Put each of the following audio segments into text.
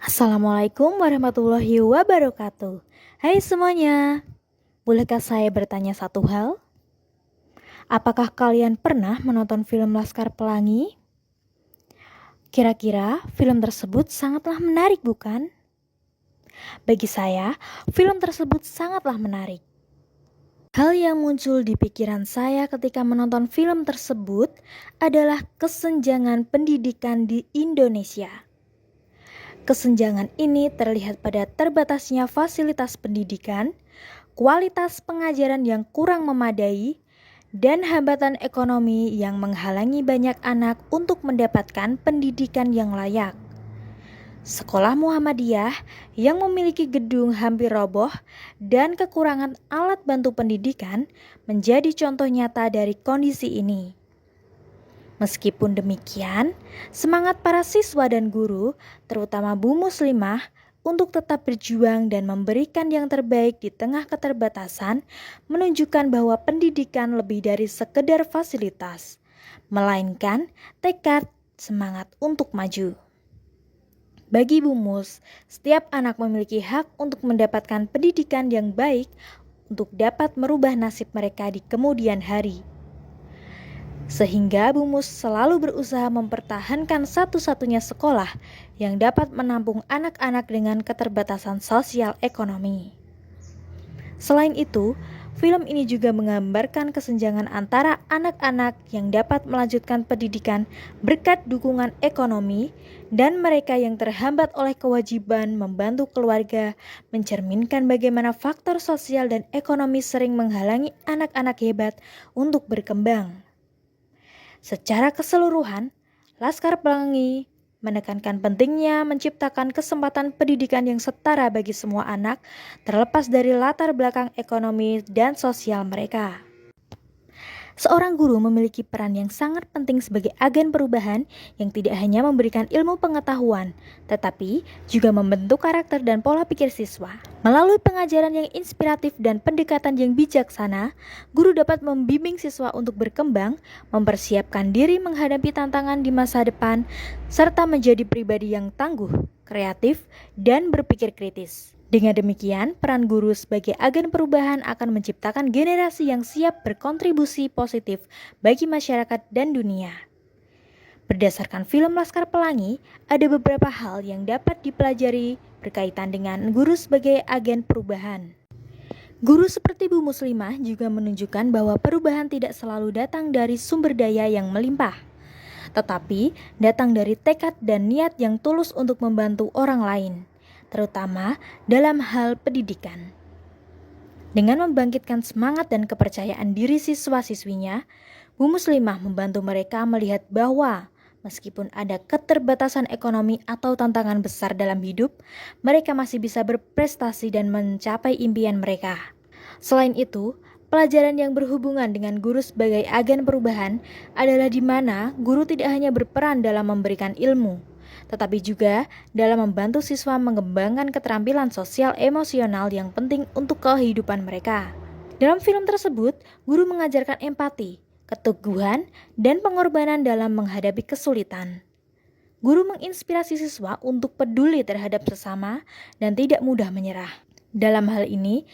Assalamualaikum warahmatullahi wabarakatuh. Hai semuanya, bolehkah saya bertanya satu hal? Apakah kalian pernah menonton film Laskar Pelangi? Kira-kira film tersebut sangatlah menarik, bukan? Bagi saya, film tersebut sangatlah menarik. Hal yang muncul di pikiran saya ketika menonton film tersebut adalah kesenjangan pendidikan di Indonesia. Kesenjangan ini terlihat pada terbatasnya fasilitas pendidikan, kualitas pengajaran yang kurang memadai, dan hambatan ekonomi yang menghalangi banyak anak untuk mendapatkan pendidikan yang layak. Sekolah Muhammadiyah yang memiliki gedung hampir roboh dan kekurangan alat bantu pendidikan menjadi contoh nyata dari kondisi ini. Meskipun demikian, semangat para siswa dan guru, terutama Bu Muslimah, untuk tetap berjuang dan memberikan yang terbaik di tengah keterbatasan menunjukkan bahwa pendidikan lebih dari sekedar fasilitas, melainkan tekad semangat untuk maju. Bagi Bu Mus, setiap anak memiliki hak untuk mendapatkan pendidikan yang baik untuk dapat merubah nasib mereka di kemudian hari. Sehingga Bu Mus selalu berusaha mempertahankan satu-satunya sekolah yang dapat menampung anak-anak dengan keterbatasan sosial ekonomi. Selain itu, film ini juga menggambarkan kesenjangan antara anak-anak yang dapat melanjutkan pendidikan berkat dukungan ekonomi dan mereka yang terhambat oleh kewajiban membantu keluarga, mencerminkan bagaimana faktor sosial dan ekonomi sering menghalangi anak-anak hebat untuk berkembang. Secara keseluruhan, Laskar Pelangi menekankan pentingnya menciptakan kesempatan pendidikan yang setara bagi semua anak, terlepas dari latar belakang ekonomi dan sosial mereka. Seorang guru memiliki peran yang sangat penting sebagai agen perubahan yang tidak hanya memberikan ilmu pengetahuan, tetapi juga membentuk karakter dan pola pikir siswa. Melalui pengajaran yang inspiratif dan pendekatan yang bijaksana, guru dapat membimbing siswa untuk berkembang, mempersiapkan diri menghadapi tantangan di masa depan, serta menjadi pribadi yang tangguh, kreatif, dan berpikir kritis. Dengan demikian, peran guru sebagai agen perubahan akan menciptakan generasi yang siap berkontribusi positif bagi masyarakat dan dunia. Berdasarkan film Laskar Pelangi, ada beberapa hal yang dapat dipelajari berkaitan dengan guru sebagai agen perubahan. Guru seperti Bu Muslimah juga menunjukkan bahwa perubahan tidak selalu datang dari sumber daya yang melimpah, tetapi datang dari tekad dan niat yang tulus untuk membantu orang lain, terutama dalam hal pendidikan. Dengan membangkitkan semangat dan kepercayaan diri siswa-siswinya, Bu Muslimah membantu mereka melihat bahwa meskipun ada keterbatasan ekonomi atau tantangan besar dalam hidup, mereka masih bisa berprestasi dan mencapai impian mereka. Selain itu, pelajaran yang berhubungan dengan guru sebagai agen perubahan adalah di mana guru tidak hanya berperan dalam memberikan ilmu, tetapi juga dalam membantu siswa mengembangkan keterampilan sosial emosional yang penting untuk kehidupan mereka. Dalam film tersebut, guru mengajarkan empati, keteguhan, dan pengorbanan dalam menghadapi kesulitan. Guru menginspirasi siswa untuk peduli terhadap sesama dan tidak mudah menyerah. Dalam hal ini,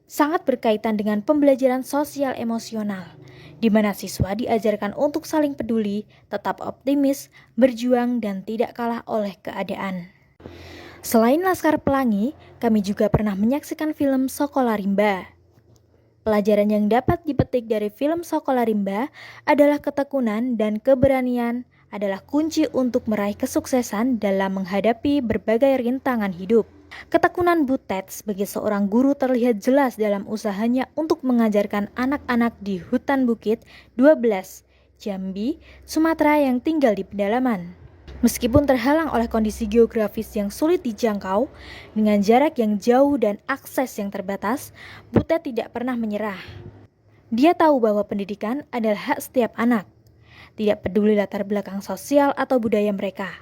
sangat berkaitan dengan pembelajaran sosial emosional, di mana siswa diajarkan untuk saling peduli, tetap optimis, berjuang, dan tidak kalah oleh keadaan. Selain Laskar Pelangi, kami juga pernah menyaksikan film Sokolah Rimba. Pelajaran yang dapat dipetik dari film Sokolah Rimba adalah ketekunan dan keberanian adalah kunci untuk meraih kesuksesan dalam menghadapi berbagai rintangan hidup. Ketekunan Butet sebagai seorang guru terlihat jelas dalam usahanya untuk mengajarkan anak-anak di hutan bukit 12, Jambi, Sumatera yang tinggal di pedalaman. Meskipun terhalang oleh kondisi geografis yang sulit dijangkau, dengan jarak yang jauh dan akses yang terbatas, Butet tidak pernah menyerah. Dia tahu bahwa pendidikan adalah hak setiap anak, tidak peduli latar belakang sosial atau budaya mereka.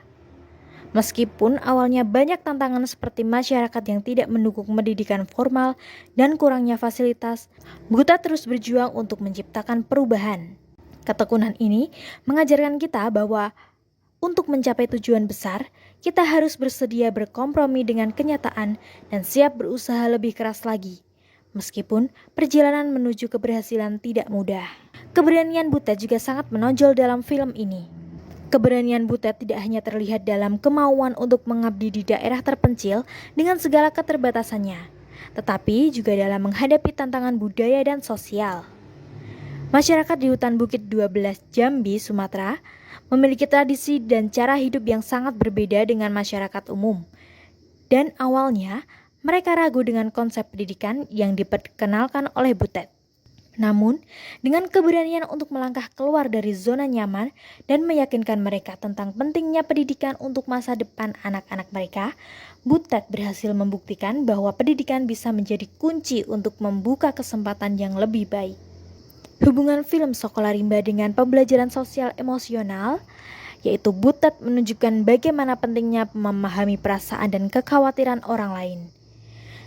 Meskipun awalnya banyak tantangan seperti masyarakat yang tidak mendukung pendidikan formal dan kurangnya fasilitas, Butet terus berjuang untuk menciptakan perubahan. Ketekunan ini mengajarkan kita bahwa Untuk mencapai tujuan besar, kita harus bersedia berkompromi dengan kenyataan dan siap berusaha lebih keras lagi. Meskipun perjalanan menuju keberhasilan tidak mudah. Keberanian Butet juga sangat menonjol dalam film ini. Keberanian Butet tidak hanya terlihat dalam kemauan untuk mengabdi di daerah terpencil dengan segala keterbatasannya, tetapi juga dalam menghadapi tantangan budaya dan sosial. Masyarakat di hutan Bukit 12 Jambi, Sumatera, memiliki tradisi dan cara hidup yang sangat berbeda dengan masyarakat umum. Dan awalnya, mereka ragu dengan konsep pendidikan yang diperkenalkan oleh Butet. Namun, dengan keberanian untuk melangkah keluar dari zona nyaman dan meyakinkan mereka tentang pentingnya pendidikan untuk masa depan anak-anak mereka, Butet berhasil membuktikan bahwa pendidikan bisa menjadi kunci untuk membuka kesempatan yang lebih baik. Hubungan film Sekolah Rimba dengan pembelajaran sosial emosional, yaitu Butet menunjukkan bagaimana pentingnya memahami perasaan dan kekhawatiran orang lain.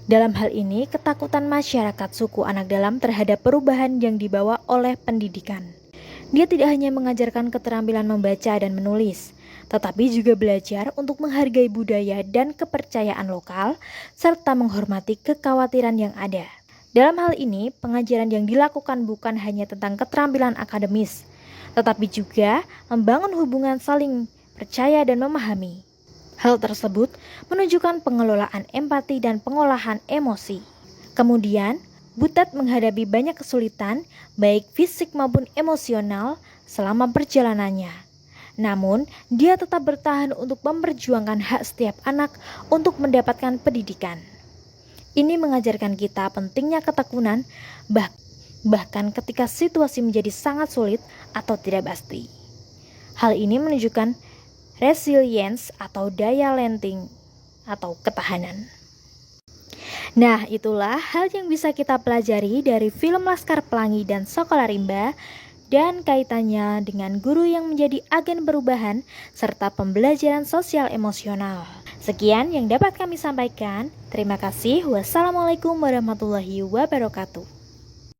Dalam hal ini, ketakutan masyarakat suku anak dalam terhadap perubahan yang dibawa oleh pendidikan. Dia tidak hanya mengajarkan keterampilan membaca dan menulis, tetapi juga belajar untuk menghargai budaya dan kepercayaan lokal, serta menghormati kekhawatiran yang ada. Dalam hal ini, pengajaran yang dilakukan bukan hanya tentang keterampilan akademis, tetapi juga membangun hubungan saling percaya dan memahami. Hal tersebut menunjukkan pengelolaan empati dan pengolahan emosi. Kemudian, Butet menghadapi banyak kesulitan, baik fisik maupun emosional, selama perjalanannya. Namun, dia tetap bertahan untuk memperjuangkan hak setiap anak untuk mendapatkan pendidikan. Ini mengajarkan kita pentingnya ketekunan, bahkan ketika situasi menjadi sangat sulit atau tidak pasti. Hal ini menunjukkan resilience atau daya lenting atau ketahanan. Nah, itulah hal yang bisa kita pelajari dari film Laskar Pelangi dan Sekolah Rimba dan kaitannya dengan guru yang menjadi agen perubahan serta pembelajaran sosial emosional. Sekian yang dapat kami sampaikan. Terima kasih. Wassalamualaikum warahmatullahi wabarakatuh.